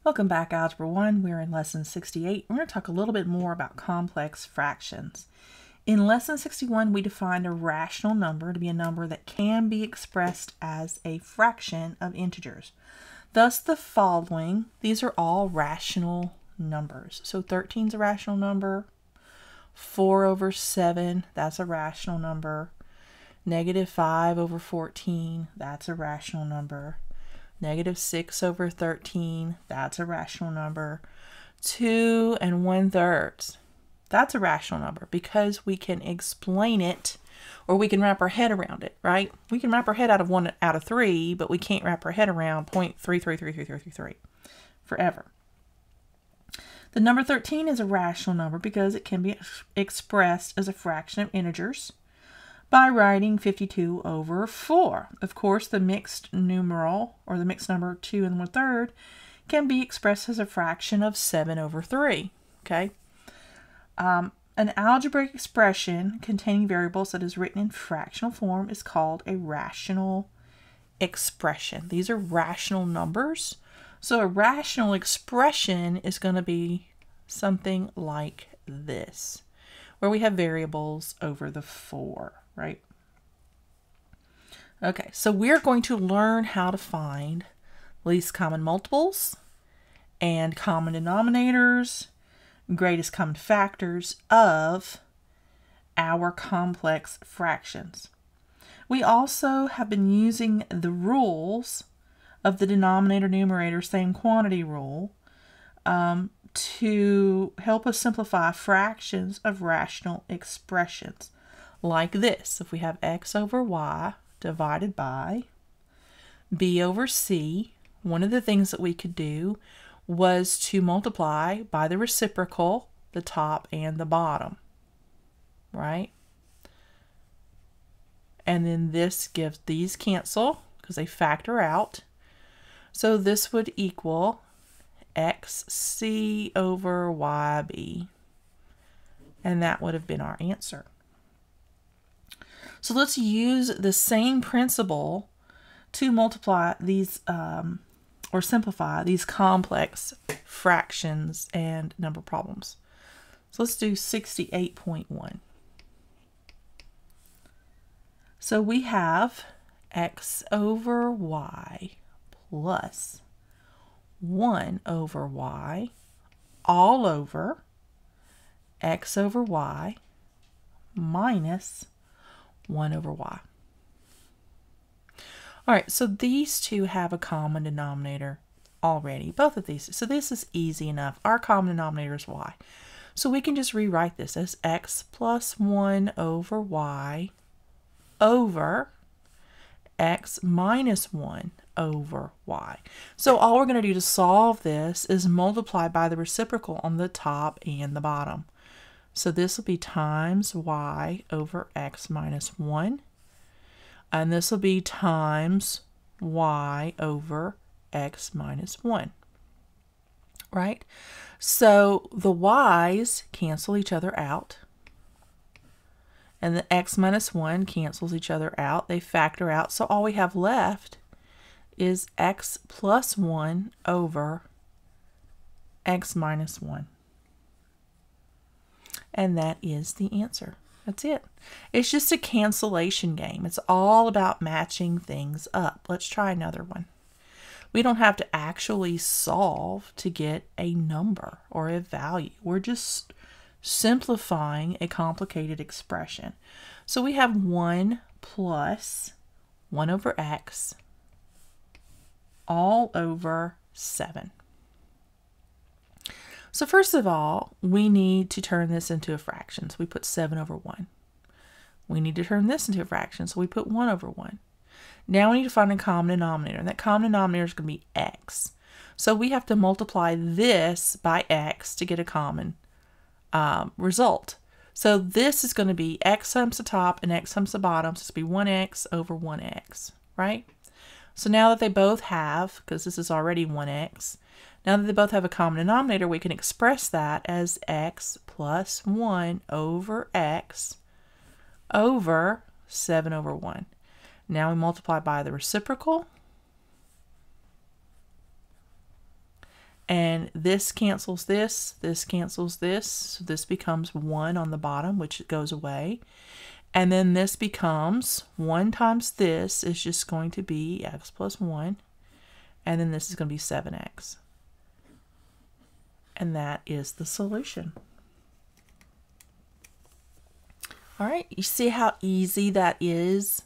Welcome back, Algebra 1. We're in Lesson 68. We're going to talk a little bit more about complex fractions. In Lesson 61, we defined a rational number to be a number that can be expressed as a fraction of integers. Thus, the following, these are all rational numbers. So 13 is a rational number. 4 over 7, that's a rational number. Negative 5 over 14, that's a rational number. Negative 6 over 13, that's a rational number. 2 1/3, that's a rational number because we can explain it, or we can wrap our head around it, right? We can wrap our head out of 1 out of 3, but we can't wrap our head around 0.333333 forever. The number 13 is a rational number because it can be expressed as a fraction of integers by writing 52 over 4. Of course, the mixed numeral, or the mixed number 2 1/3, can be expressed as a fraction of 7 over 3. Okay? An algebraic expression containing variables that is written in fractional form is called a rational expression. These are rational numbers. So a rational expression is going to be something like this, where we have variables over the 4. Right? Okay, so we're going to learn how to find least common multiples and common denominators, greatest common factors of our complex fractions. We also have been using the rules of the denominator-numerator same quantity rule to help us simplify fractions of rational expressions. Like this, if we have x over y divided by b over c, one of the things that we could do was to multiply by the reciprocal, the top and the bottom, right? And then this gives, these cancel because they factor out. So this would equal xc over yb, and that would have been our answer. So let's use the same principle to multiply these or simplify these complex fractions and number problems. So let's do 68.1. So we have x over y plus 1 over y all over x over y minus 1 over y. All right, so these two have a common denominator already, both of these. So this is easy enough. Our common denominator is y. So we can just rewrite this as x plus 1 over y over x minus 1 over y. So all we're going to do to solve this is multiply by the reciprocal on the top and the bottom. So this will be times y over x minus 1. And this will be times y over x minus 1. Right? So the y's cancel each other out. And the x minus 1 cancels each other out. They factor out. So all we have left is x plus 1 over x minus 1. And that is the answer. That's it. It's just a cancellation game. It's all about matching things up. Let's try another one. We don't have to actually solve to get a number or a value. We're just simplifying a complicated expression. So we have 1 plus 1 over x all over 7. So first of all, we need to turn this into a fraction. So we put 7 over 1. We need to turn this into a fraction. So we put 1 over 1. Now we need to find a common denominator. And that common denominator is going to be x. So we have to multiply this by x to get a common result. So this is going to be x times the top and x times the bottom. So it's going to be 1x over 1x, right? So now that they both have, because this is already 1x, now that they both have a common denominator, we can express that as x plus 1 over x over 7 over 1. Now we multiply by the reciprocal, And this cancels this cancels this. So this becomes 1 on the bottom, which goes away. And then this becomes 1 times this is just going to be x plus 1. And then this is going to be 7x. And that is the solution. All right, you see how easy that is?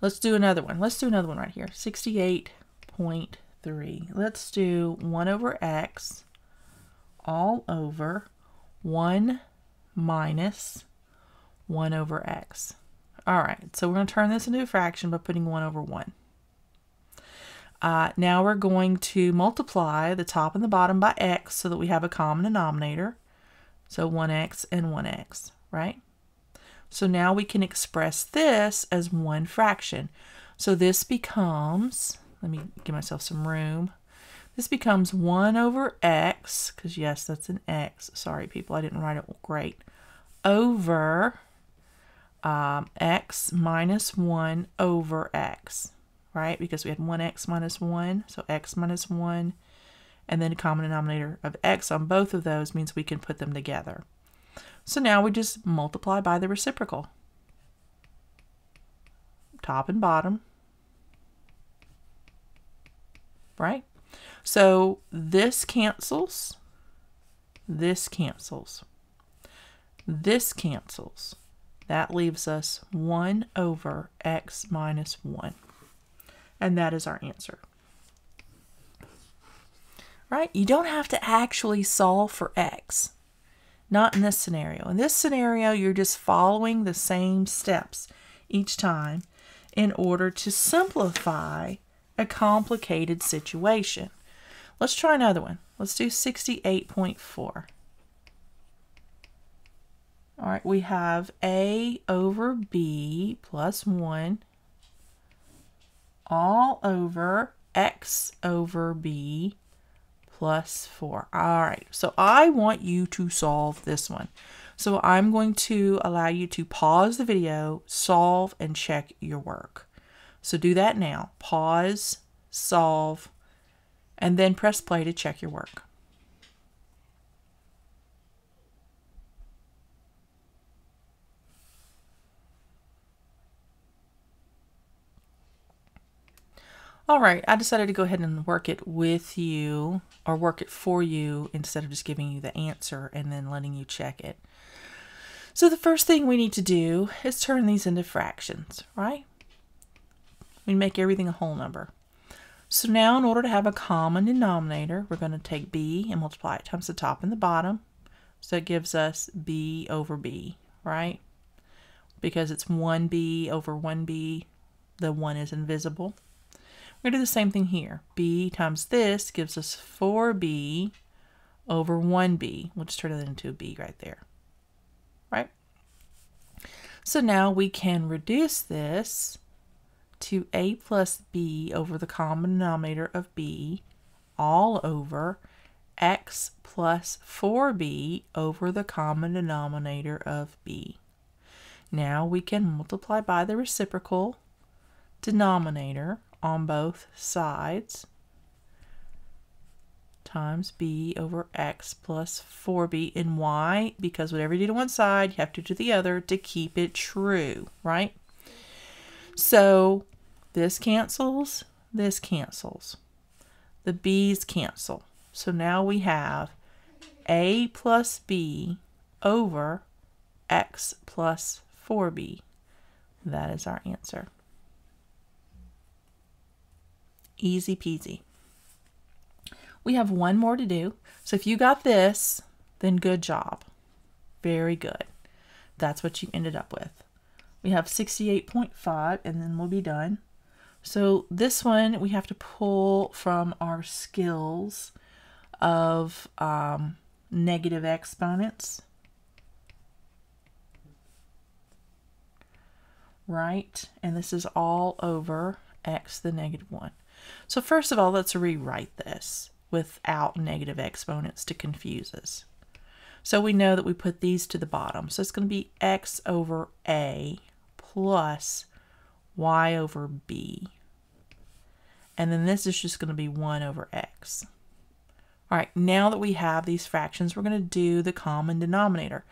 Let's do another one. Let's do another one right here. 68.3. Let's do 1 over x all over 1 minus 1 over x. All right, so we're going to turn this into a fraction by putting 1 over 1. Now we're going to multiply the top and the bottom by x so that we have a common denominator. So 1x and 1x, right? So now we can express this as one fraction. So this becomes, let me give myself some room. This becomes 1 over x, because yes, that's an x. Sorry, people, I didn't write it great. Over x minus 1 over x, right? Because we had 1x minus 1, so x minus 1, and then a common denominator of x on both of those means we can put them together. So now we just multiply by the reciprocal. Top and bottom, right? So this cancels, this cancels, this cancels. That leaves us 1 over x minus 1. And that is our answer. Right? You don't have to actually solve for x. Not in this scenario. In this scenario, you're just following the same steps each time in order to simplify a complicated situation. Let's try another one. Let's do 68.4. All right, we have a over b plus 1 all over x over b plus 4. All right, so I want you to solve this one. So I'm going to allow you to pause the video, solve, and check your work. So do that now. Pause, solve, and then press play to check your work. All right, I decided to go ahead and work it with you, or work it for you, instead of just giving you the answer and then letting you check it. So the first thing we need to do is turn these into fractions, right? We make everything a whole number. So now in order to have a common denominator, we're going to take b and multiply it times the top and the bottom. So it gives us b over b, right? Because it's 1b over 1b, the 1 is invisible. We're going to do the same thing here. b times this gives us 4b over 1b. We'll just turn it into a b right there. Right? So now we can reduce this to a plus b over the common denominator of b all over x plus 4b over the common denominator of b. Now we can multiply by the reciprocal denominator on both sides times b over x plus 4b. And why? Because whatever you do to one side, you have to do the other to keep it true, right? So this cancels, this cancels. The b's cancel. So now we have a plus b over x plus 4b. That is our answer. Easy peasy. We have one more to do. So if you got this, then good job. Very good. That's what you ended up with. We have 68.5 and then we'll be done. So this one we have to pull from our skills of negative exponents. Right? And this is all over x to the negative 1. So first of all, let's rewrite this without negative exponents to confuse us. So we know that we put these to the bottom. So it's going to be x over a plus y over b. And then this is just going to be 1 over x. All right, now that we have these fractions, we're going to do the common denominator.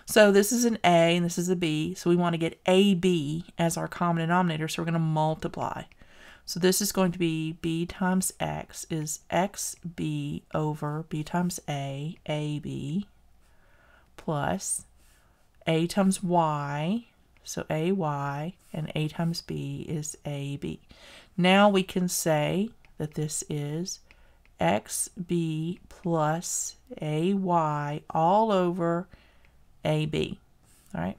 So this is an A and this is a B, so we want to get AB as our common denominator, so we're going to multiply. So this is going to be B times X is XB over B times A, AB, plus A times Y, so AY, and A times B is AB. Now we can say that this is XB plus AY all over AB. All right,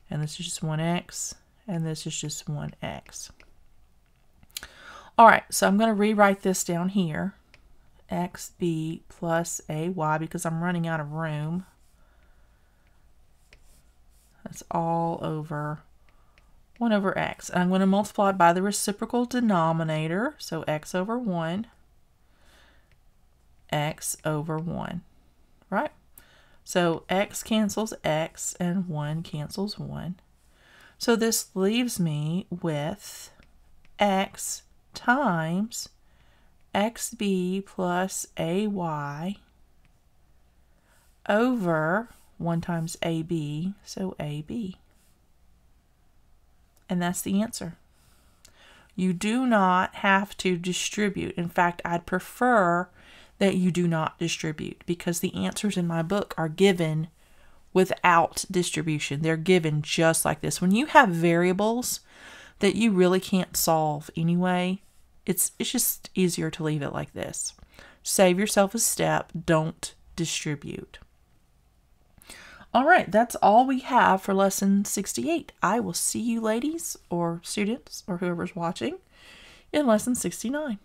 and this is just 1x, and this is just 1x. All right, so I'm going to rewrite this down here, XB plus AY, because I'm running out of room. That's all over 1 over x. And I'm going to multiply by the reciprocal denominator, so x over 1, x over 1, right? So x cancels x and 1 cancels 1. So this leaves me with x times xb plus ay over 1 times ab, so ab. And that's the answer. You do not have to distribute. In fact, I'd prefer that you do not distribute, because the answers in my book are given without distribution. They're given just like this. When you have variables that you really can't solve anyway, it's just easier to leave it like this. Save yourself a step. Don't distribute. All right, that's all we have for lesson 68. I will see you ladies or students or whoever's watching in lesson 69.